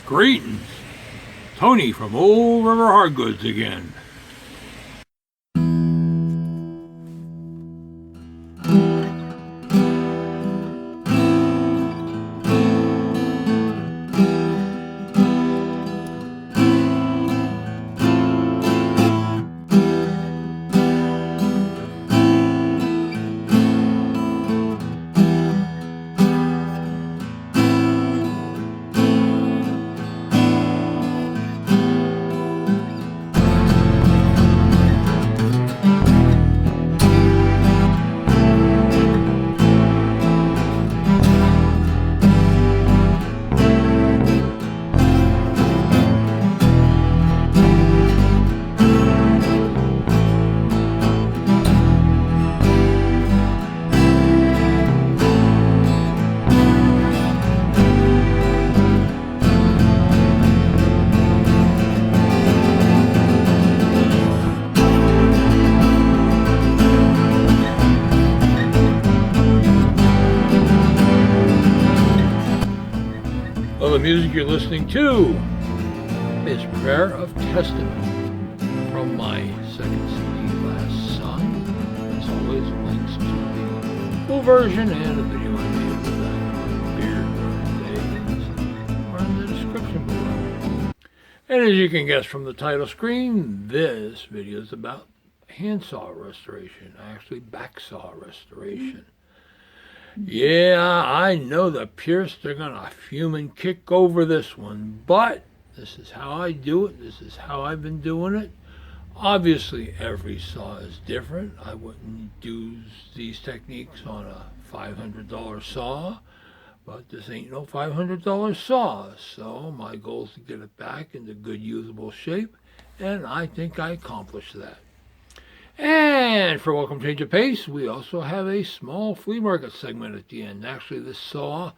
Greetings, Tony from Old River Hardgoods again. The music you're listening to is Prayer of Testament from my second CD, Last Son. As always, links to the full version and a video I made with that beard days are in the description below. And as you can guess from the title screen, this video is about handsaw restoration, actually backsaw restoration. Yeah, I know the purists are going to fume and kick over this one, but this is how I do it. This is how I've been doing it. Obviously, every saw is different. I wouldn't use these techniques on a $500 saw, but this ain't no $500 saw. So my goal is to get it back into good usable shape, and I think I accomplished that. And for Welcome Change of Pace, we also have a small flea market segment at the end. Actually, this saw,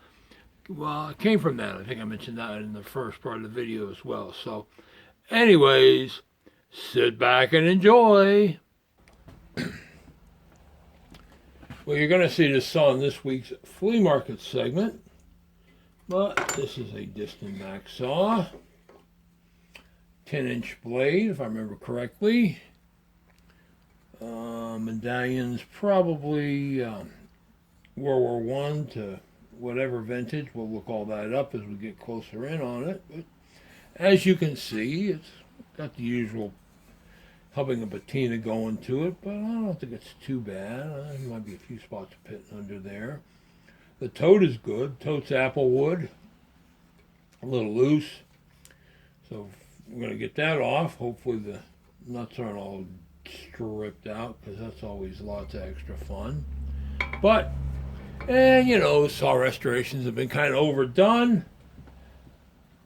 well, it came from that. I think I mentioned that in the first part of the video as well. So, anyways, sit back and enjoy. Well, you're going to see this saw in this week's flea market segment. But this is a Disston backsaw. 10-inch blade, if I remember correctly. Medallions probably World War I to whatever vintage. We'll look all that up as we get closer in on it. But as you can see, it's got the usual helping a patina going to it, but I don't think it's too bad. There might be a few spots pitting under there. The tote is good. Tote's apple wood, a little loose. So we're going to get that off. Hopefully the nuts aren't all stripped out, because that's always lots of extra fun. But, and you know, saw restorations have been kind of overdone,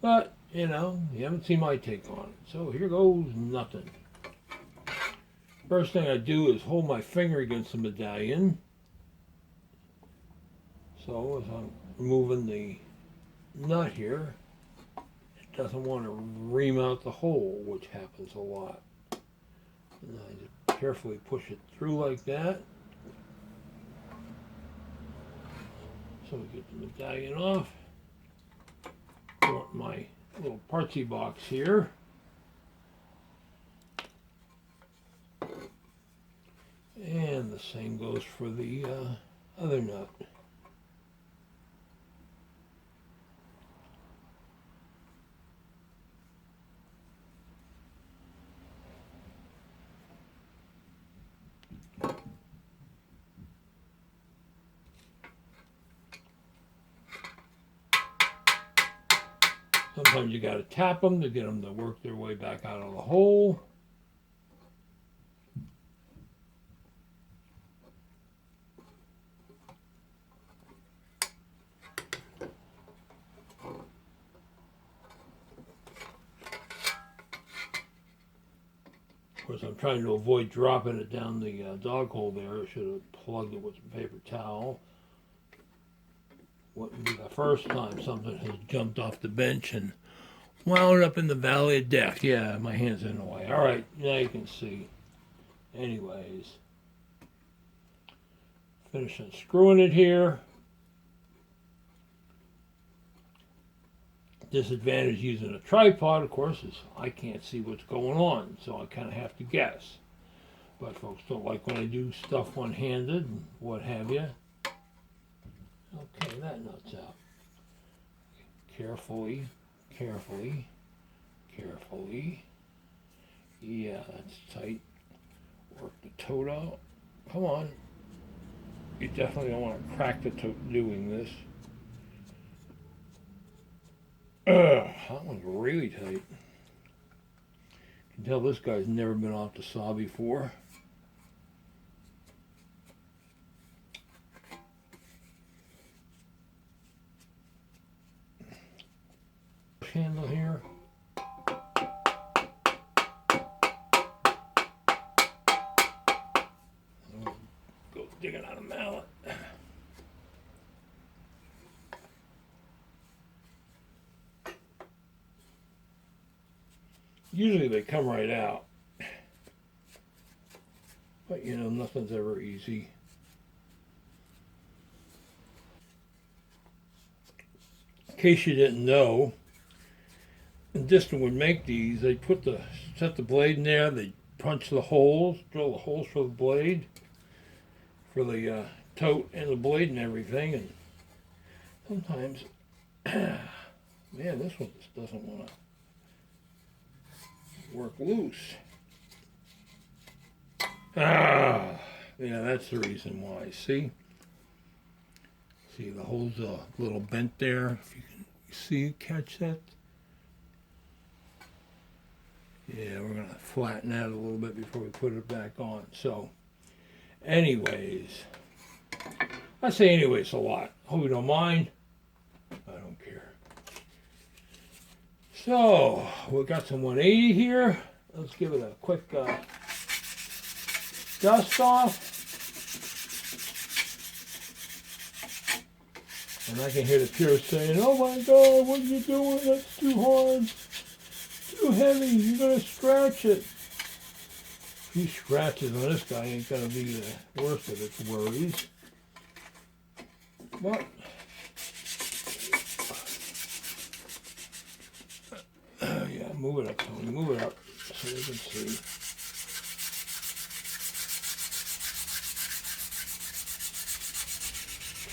but you know, you haven't seen my take on it. So here goes nothing. First thing I do is hold my finger against the medallion. So as I'm removing the nut here, it doesn't want to ream out the hole, which happens a lot. And I just carefully push it through like that. So we get the medallion off. Got my little partsy box here. And the same goes for the other nut. Sometimes you got to tap them to get them to work their way back out of the hole. Of course, I'm trying to avoid dropping it down the dog hole there. I should have plugged it with a paper towel. Wouldn't be the first time something has jumped off the bench and wound up in the valley of death. Yeah, my hand's in the way. All right, now you can see. Anyways, finish unscrewing it here. Disadvantage using a tripod, of course, is I can't see what's going on, so I kind of have to guess. But folks don't like when I do stuff one-handed and what have you. Okay, that nut's out. Carefully, carefully, carefully. Yeah, that's tight. Work the tote out. Come on. You definitely don't want to crack the tote doing this. That one's really tight. You can tell this guy's never been off the saw before. Handle here. Go digging out a mallet. Usually they come right out, but you know, nothing's ever easy. In case you didn't know, Disston would make these. They set the blade in there. They punch the holes, drill the holes for the blade, for the tote and the blade and everything. And sometimes, man, this one just doesn't want to work loose. Yeah, that's the reason why. See the hole's a little bent there. If you can see, catch that. Yeah, we're going to flatten that a little bit before we put it back on. So, anyways, I say anyways a lot. Hope you don't mind. I don't care. So, we got some 180 here. Let's give it a quick dust off. And I can hear the purists saying, "Oh my God, what are you doing? That's too hard. Too heavy, you're going to scratch it." A few scratches on this guy ain't going to be the worst of its worries. But, yeah, move it up, Tony, move it up so you can see.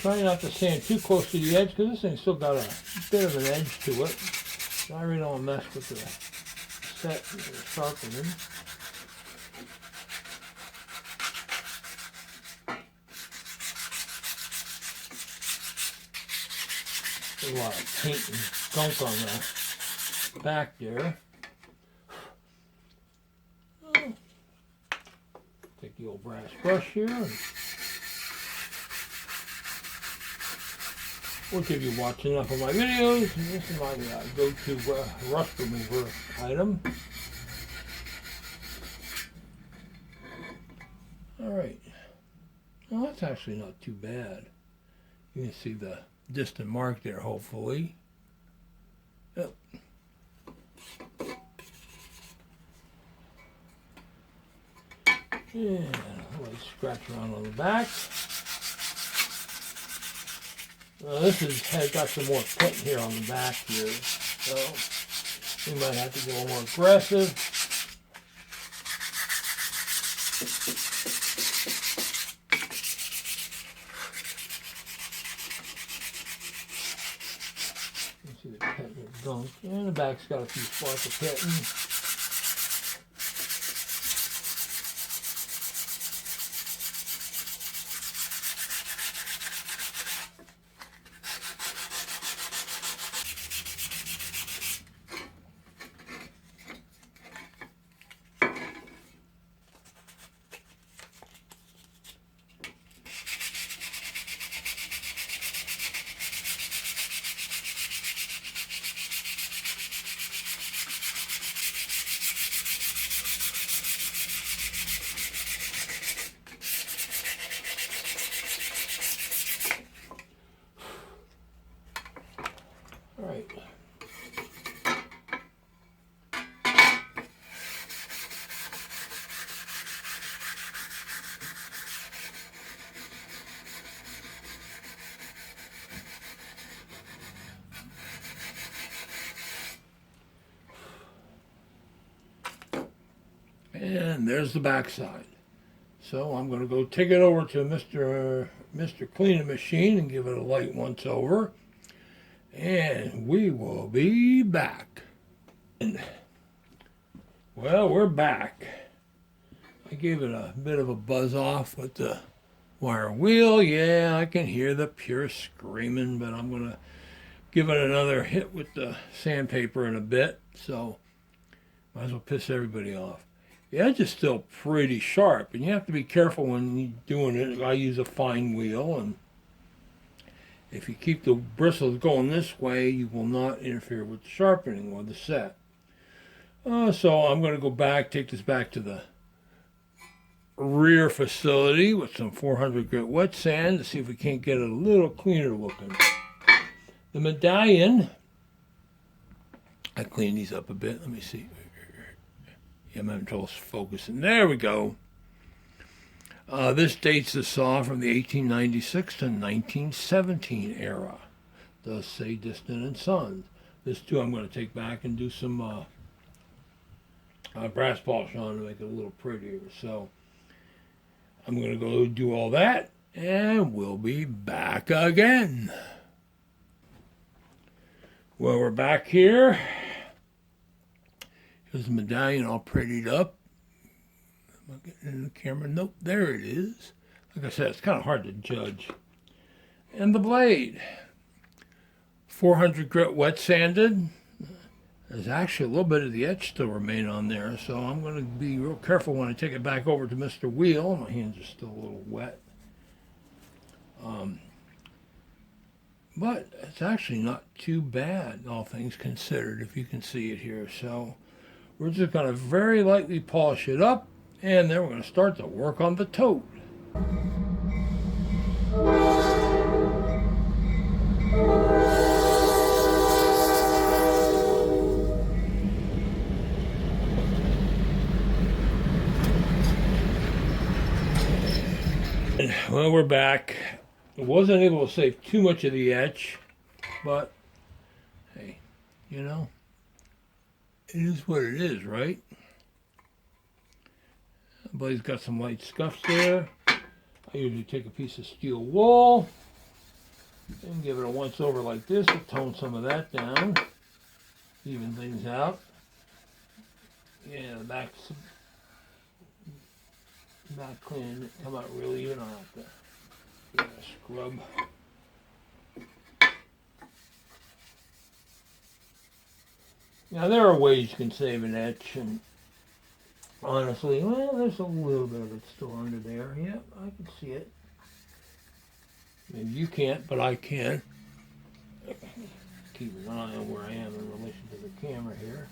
Try not to stand too close to the edge because this thing's still got a bit of an edge to it. I really don't mess with the set and the sharpening. There's a lot of paint and gunk on the back there. Take the old brass brush here. And which if you watch enough of my videos, this is my go-to rust remover item. Alright. Well, that's actually not too bad. You can see the distant mark there, hopefully. Yep. Yeah, let's scratch around on the back. Has got some more put here on the back here, so we might have to go a little more aggressive. You can see the pit and the gunk, and the back's got a few spots of pitting. And there's the backside. So I'm going to go take it over to Mr. Cleaning Machine and give it a light once over. And we will be back. And, well, we're back. I gave it a bit of a buzz off with the wire wheel. Yeah, I can hear the purists screaming, but I'm going to give it another hit with the sandpaper in a bit. So might as well piss everybody off. The edge is still pretty sharp, and you have to be careful when you're doing it. I use a fine wheel, and if you keep the bristles going this way, you will not interfere with the sharpening or the set. So I'm going to go back, take this back to the rear facility with some 400 grit wet sand to see if we can't get it a little cleaner looking. The medallion, I cleaned these up a bit. Let me see. I'm having trouble focusing. There we go. This dates the saw from the 1896 to 1917 era. It does say Disston and Sons. This too I'm going to take back and do some brass polish on to make it a little prettier. So I'm going to go do all that, and we'll be back again. Well, we're back here. Here's the medallion all prettied up. Am I getting in the camera? Nope, there it is. Like I said, it's kind of hard to judge. And the blade. 400 grit wet sanded. There's actually a little bit of the etch still remain on there, so I'm going to be real careful when I take it back over to Mr. Wheel. My hands are still a little wet. But it's actually not too bad, all things considered, if you can see it here. So we're just going to very lightly polish it up, and then we're going to start to work on the tote. Well, we're back. I wasn't able to save too much of the etch, but hey, you know, it is what it is, right? The blade's got some light scuffs there. I usually take a piece of steel wool and give it a once over like this to tone some of that down, even things out. Yeah, the back clean it, come out really even. I'll have to give it a scrub. Now there are ways you can save an etch, and honestly, well, there's a little bit of it still under there. Yep, I can see it. Maybe you can't, but I can. Keep an eye on where I am in relation to the camera here.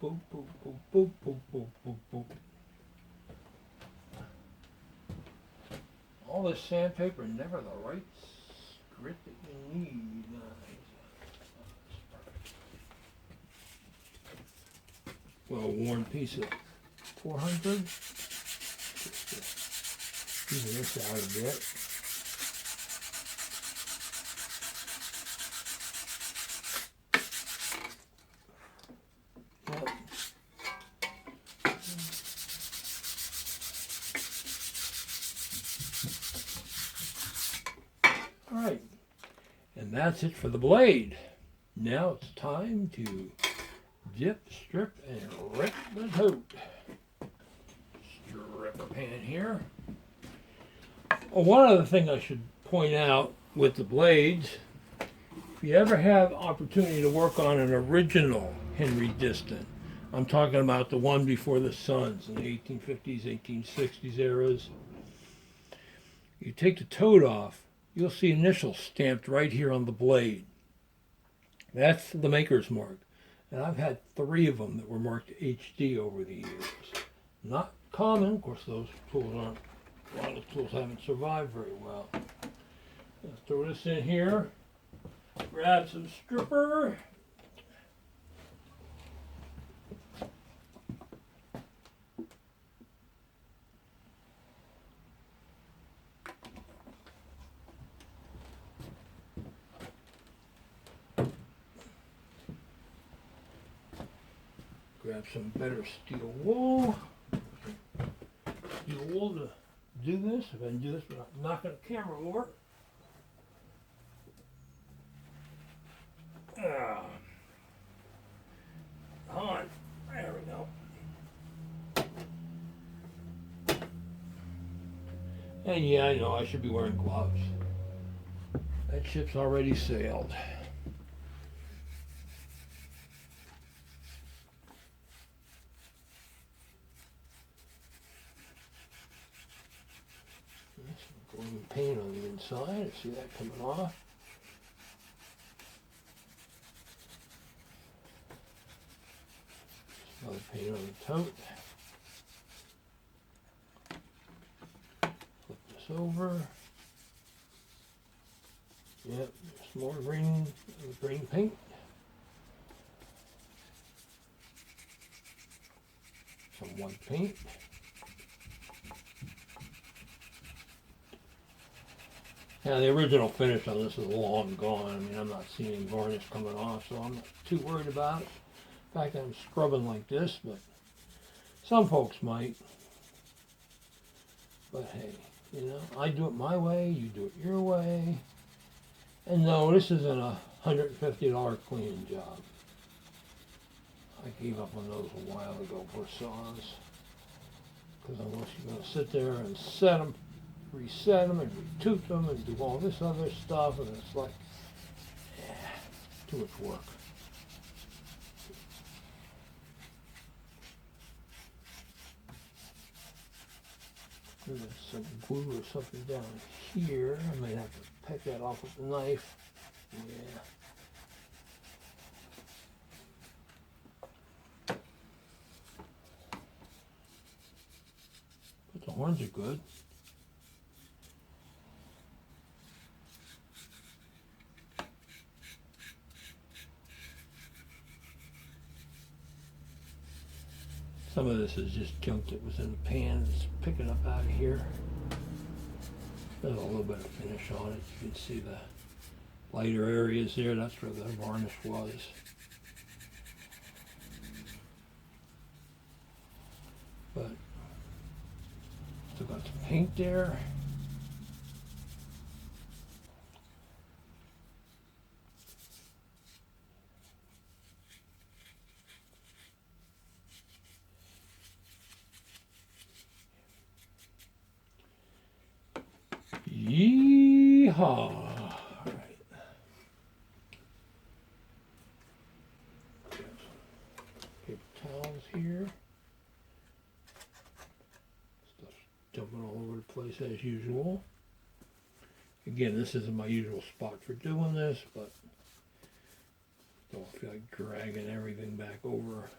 Boop, boop, boop, boop, boop, boop, boop, boop. All this sandpaper, never the right grit that you need. Well-worn piece of 400. Just even this out a bit. Alright, and that's it for the blade. Now it's time to dip, strip, and rip the tote. Stripper pan here. Oh, one other thing I should point out with the blades, if you ever have opportunity to work on an original Henry Disston, I'm talking about the one before the Sons in the 1850s, 1860s eras, you take the tote off, you'll see initials stamped right here on the blade. That's the maker's mark. And I've had 3 of them that were marked HD over the years. Not common, of course those tools aren't, a lot of tools haven't survived very well. Let's throw this in here. Grab some stripper. Grab some better steel wool. Steel wool to do this. If I can do this without knocking the camera over. On. There we go. And yeah, I know I should be wearing gloves. That ship's already sailed. Some paint on the inside. See that coming off. Another paint on the tote. Flip this over. Yep, there's more green paint. Some white paint. Yeah, the original finish on this is long gone. I mean, I'm not seeing any varnish coming off, so I'm not too worried about it. In fact, I'm scrubbing like this, but some folks might. But hey, you know, I do it my way, you do it your way. And no, this isn't a $150 cleaning job. I gave up on those a while ago for saws. Because unless you're going to sit there and set them, reset them, and retooth them, and do all this other stuff, and it's like, yeah, too much work. There's some glue or something down here. I might have to peck that off with a knife. Yeah. But the horns are good. Some of this is just junk that was in the pan. It's picking up out of here. There's a little bit of finish on it. You can see the lighter areas there. That's where the varnish was. But still got some paint there. Yeehaw! All right. Paper towels here. Stuff's jumping all over the place as usual. Again, this isn't my usual spot for doing this, but don't feel like dragging everything back over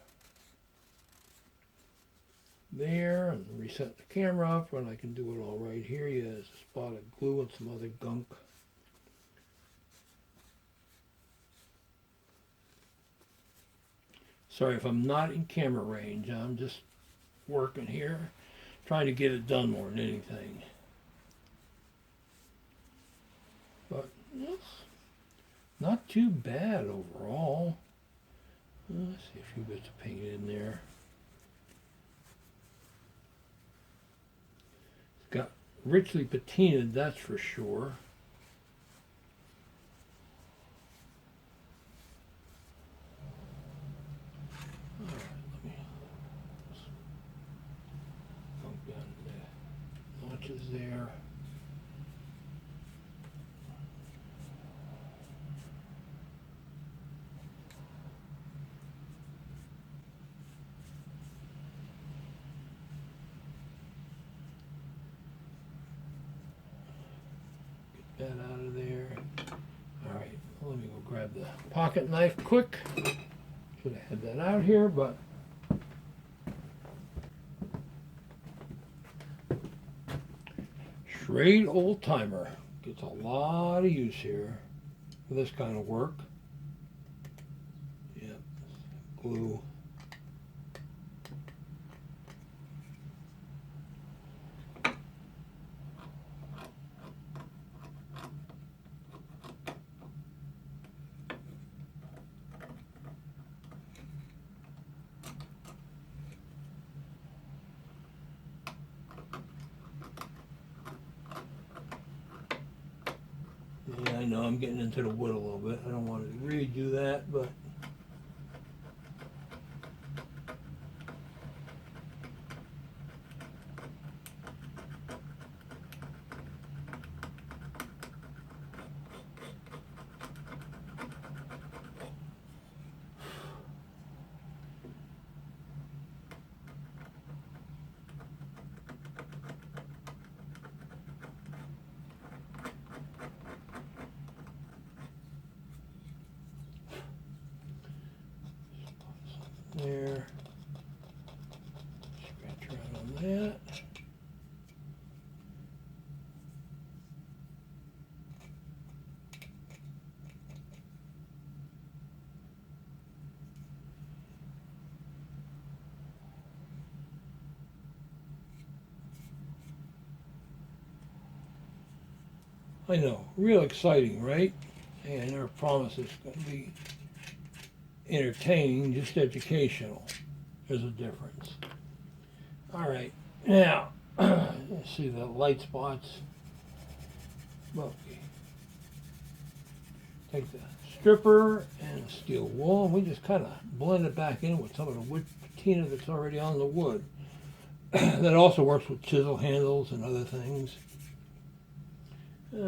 there and reset the camera up when I can do it all right here. Yeah, there's a spot of glue and some other gunk. Sorry if I'm not in camera range. I'm just working here, trying to get it done more than anything. But it's not too bad overall. Let's see a few bits of paint in there. Got richly patinaed, that's for sure. All right, let me go down the notches there. That out of there. All right, well, let me go grab the pocket knife quick. Should have had that out here, but Schrade old timer. gets a lot of use here for this kind of work. Yep, glue. Yeah, I know I'm getting into the wood a little bit. I don't want to redo that, but there. Scratch around on that. I know, real exciting, right? Hey, I never promised it's going to be entertaining, just educational. There's a difference. All right, now, let's see the light spots. Well, take the stripper and steel wool, and we just kind of blend it back in with some of the wood patina that's already on the wood. That also works with chisel handles and other things. See if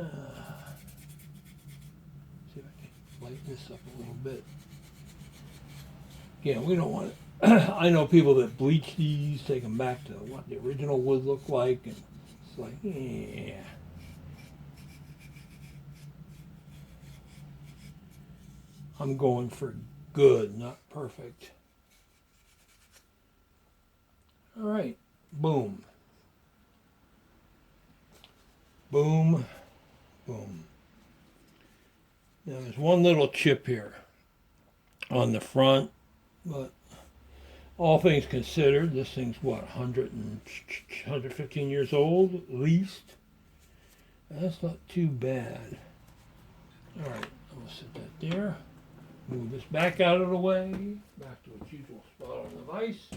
I can lighten this up a little bit. Yeah, we don't want it. I know people that bleach these, take them back to what the original wood looked like, and it's like, yeah. I'm going for good, not perfect. All right, boom. Boom, boom. Now there's one little chip here on the front, but all things considered, this thing's what, 115 years old at least? That's not too bad. All right, I'm gonna set that there. Move this back out of the way, back to its usual spot on the vise.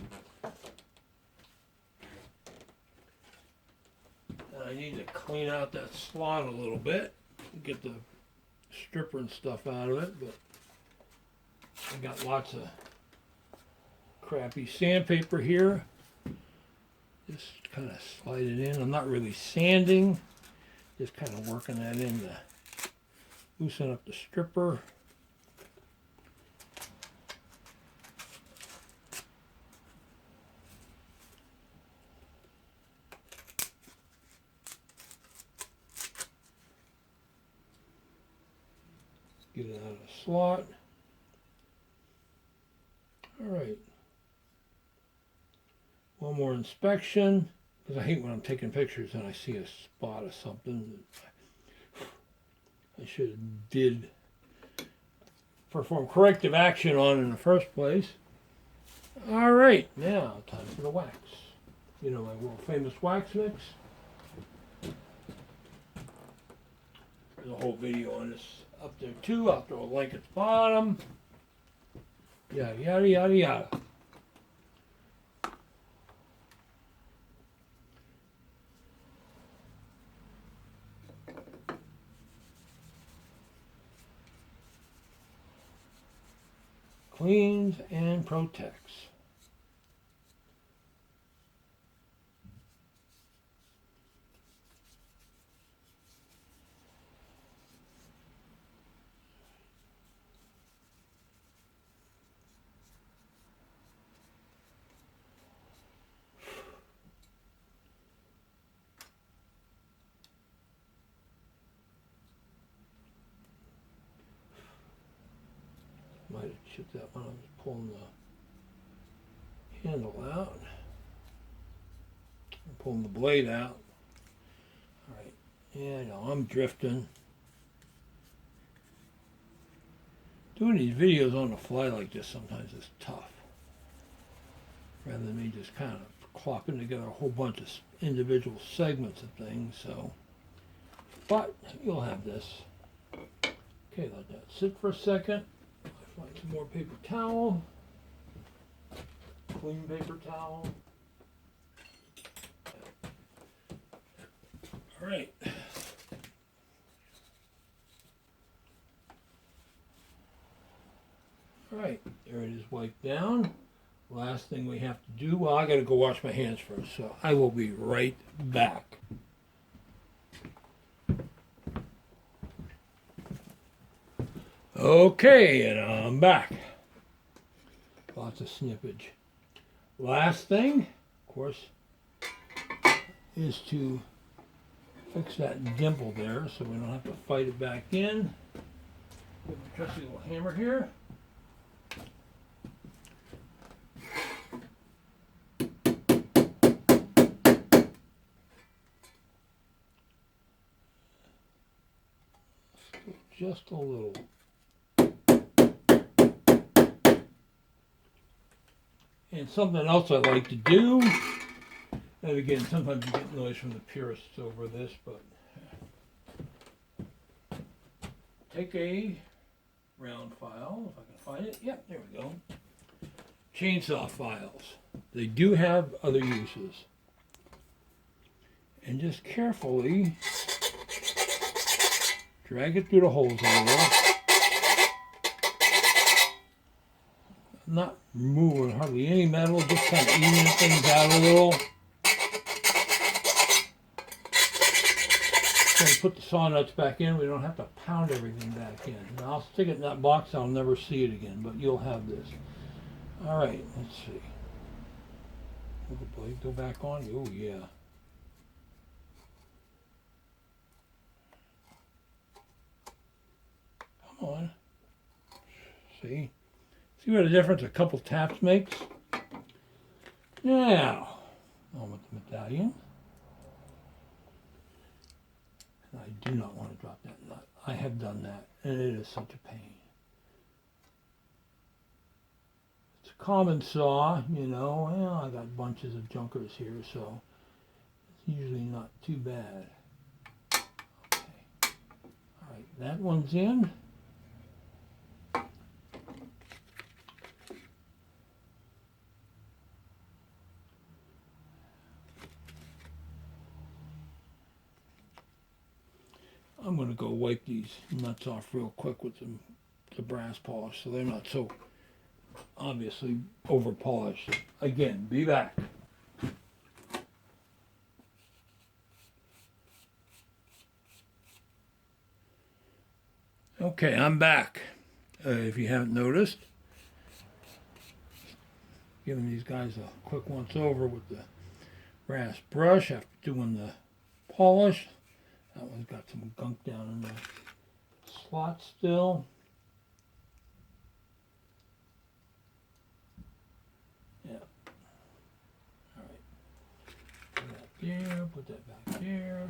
And I need to clean out that slot a little bit, get the stripper and stuff out of it, but I got lots of crappy sandpaper here. Just kind of slide it in. I'm not really sanding, just kind of working that in to loosen up the stripper. Get it out of the slot. All right. One more inspection, because I hate when I'm taking pictures and I see a spot of something that I should have did perform corrective action on in the first place. All right, now time for the wax. You know, my world famous wax mix. There's a whole video on this up there too. I'll throw a link at the bottom. Yada, yada, yada, yada. Cleans and protects. Might have chipped that when I was pulling the handle out. I'm pulling the blade out. All right, Yeah, no, I'm drifting. Doing these videos on the fly like this sometimes is tough. Rather than me just kind of clocking together a whole bunch of individual segments of things, so. But you'll have this. Okay, let that sit for a second. I find some more paper towel. Clean paper towel. All right. All right, there it is wiped down. Last thing we have to do, well, I got to go wash my hands first, so I will be right back. Okay, and I'm back. Lots of snippage. Last thing, of course, is to fix that dimple there so we don't have to fight it back in. Get my trusty little hammer here. Just a little. And something else I like to do, and again, sometimes you get noise from the purists over this, but take a round file, if I can find it. Yep, there we go. Chainsaw files. They do have other uses. And just carefully drag it through the holes a little. Not removing hardly any metal, just kind of evening things out a little. Then put the saw nuts back in. We don't have to pound everything back in. Now I'll stick it in that box. I'll never see it again, but you'll have this. All right, let's see. Will the blade go back on? Oh yeah. Come on. See? See what a difference a couple taps makes? Now, on with the medallion. And I do not want to drop that nut. I have done that, and it is such a pain. It's a common saw, you know. Well, I got bunches of junkers here, so it's usually not too bad. Okay. All right, that one's in. I'm going to go wipe these nuts off real quick with the brass polish so they're not so obviously over polished. Again, be back. Okay, I'm back. If you haven't noticed, giving these guys a quick once over with the brass brush after doing the polish. That one's got some gunk down in the slot still. Yeah. All right. Put that there, put that back there.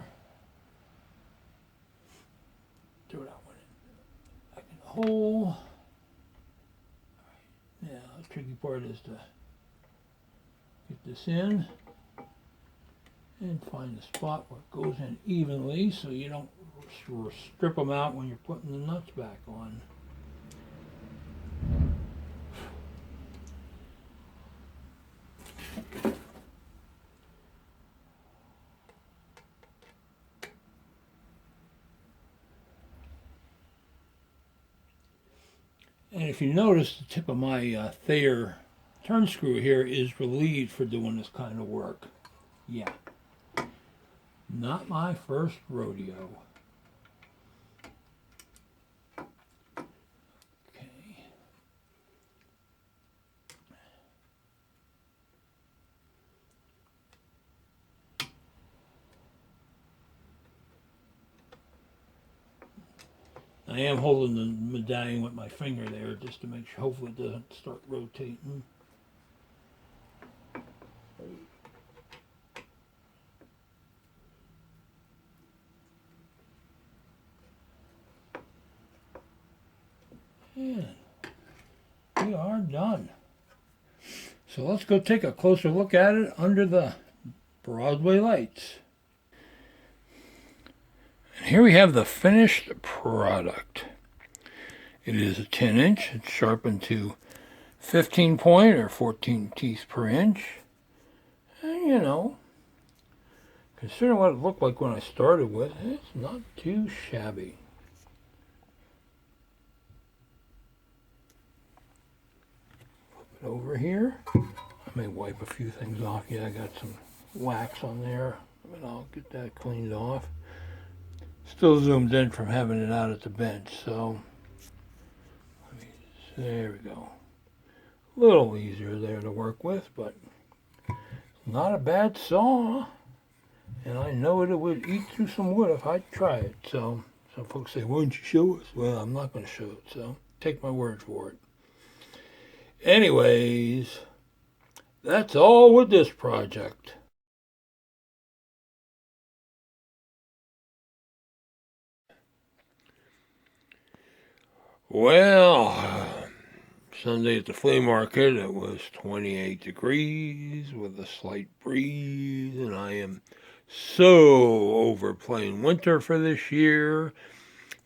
Throw that one in, back in the hole. All right. Now, the tricky part is to get this in. And find the spot where it goes in evenly so you don't strip them out when you're putting the nuts back on. And if you notice, the tip of my Thayer turn screw here is relieved for doing this kind of work. Yeah. Not my first rodeo. Okay. I am holding the medallion with my finger there just to make sure, hopefully it doesn't start rotating. And we are done. So let's go take a closer look at it under the Broadway lights. And here we have the finished product. It is a 10-inch. It's sharpened to 15 point or 14 teeth per inch. And you know, considering what it looked like when I started with, it's not too shabby. Flip it over here. I may wipe a few things off. Yeah, I got some wax on there, but I'll get that cleaned off. Still zoomed in from having it out at the bench, so there we go. A little easier there to work with, but not a bad saw. And I know it would eat through some wood if I try it. So some folks say, why don't you show us? Well, I'm not going to show it, so take my word for it. Anyways, that's all with this project. Well, Sunday at the flea market, it was 28 degrees with a slight breeze, and I am so over playing winter for this year.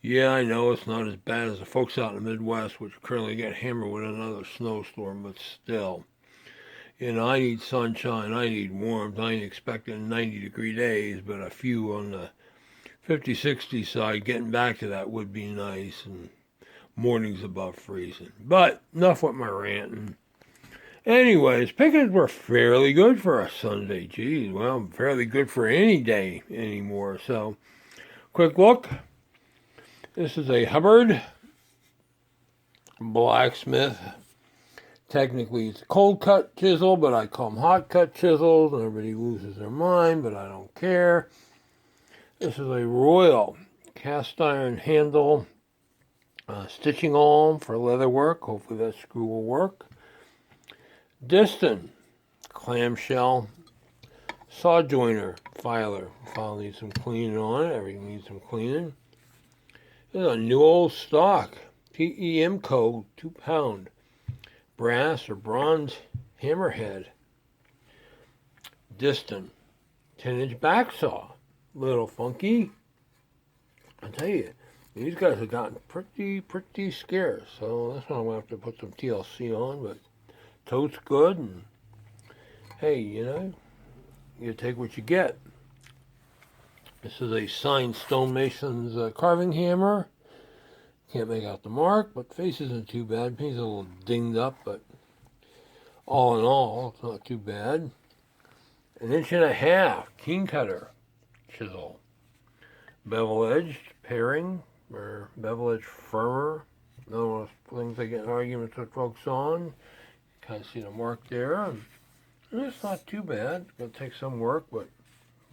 Yeah, I know it's not as bad as the folks out in the Midwest, which currently get hammered with another snowstorm, but still. You know, I need sunshine, I need warmth. I ain't expecting 90-degree days, but a few on the 50, 60 side, getting back to that would be nice, and mornings above freezing. But enough with my ranting. Anyways, pickings were fairly good for a Sunday. Geez, well, fairly good for any day anymore. So, quick look. This is a Hubbard blacksmith. Technically, it's a cold cut chisel, but I call them hot cut chisels. And everybody loses their mind, but I don't care. This is a Royal cast iron handle stitching awl for leather work. Hopefully that screw will work. Disston clamshell saw joiner filer. File needs some cleaning on it. Everything needs some cleaning. This is a new old stock TEM Co. 2-pound brass or bronze hammerhead. Disston 10-inch backsaw. Little funky. I'll tell you, these guys have gotten pretty scarce, so that's why I'm going to have to put some TLC on, but totes good, and hey, you know, you take what you get. This is a signed stonemason's carving hammer. Can't make out the mark, but face isn't too bad. He's a little dinged up, but all in all, it's not too bad. 1.5 inch keen cutter chisel. Bevel-edged paring, or bevel-edge firmer. Another one of those things I get in arguments with folks on. Kind of see the mark there. And it's not too bad. It's going to take some work, but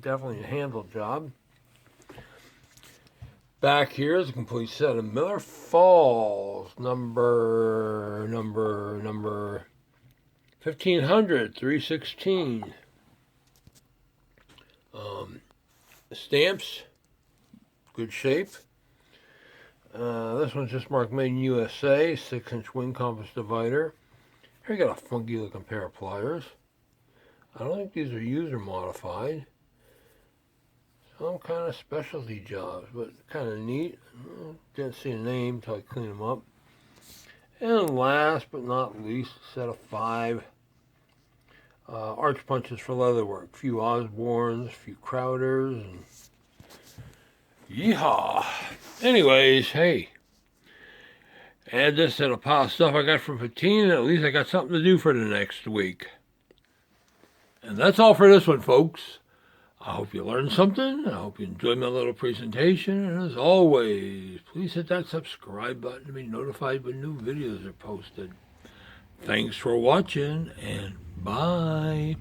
definitely a handle job. Back here is a complete set of Miller Falls number 1500 316. Stamps, good shape. This one's just marked made in USA, 6-inch wing compass divider. Here you got a funky looking pair of pliers. I don't think these are user modified. Some kind of specialty jobs, but kind of neat. Didn't see a name until I cleaned them up. And last but not least, a set of 5 arch punches for leatherwork. A few Osbornes, a few Crowders, and yeehaw. Anyways, hey, add this to the pile of stuff I got from Patine, and at least I got something to do for the next week. And that's all for this one, folks. I hope you learned something. I hope you enjoyed my little presentation. And as always, please hit that subscribe button to be notified when new videos are posted. Thanks for watching, and bye.